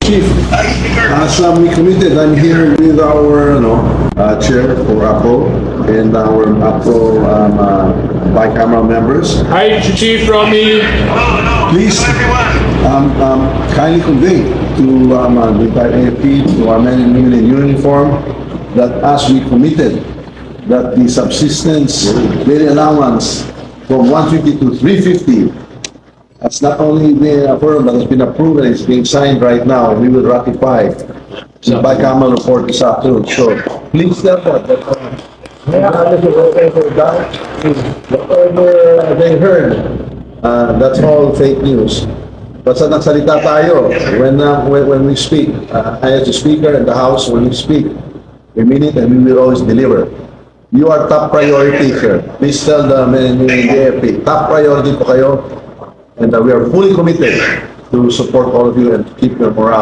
Chief, as we committed, I'm here with our chair for APRO and our APRO bicameral members. Hi, Chief Romy. Please kindly convey to the entire AFP, to our men and women in uniform, that as we committed, that the subsistence daily allowance from 150 to 350 has not only been affirmed, but has been approved and is being signed right now. We will ratify the bicameral report this afternoon. So please tell them that whatever they heard, that's all fake news. Basta nagsalita tayo when we speak. I as the speaker in the House, when we speak, we mean it and we will always deliver. You are top priority, sir. Please tell the men and women in the AFP, top priority po kayo. And we are fully committed to support all of you and to keep your morale.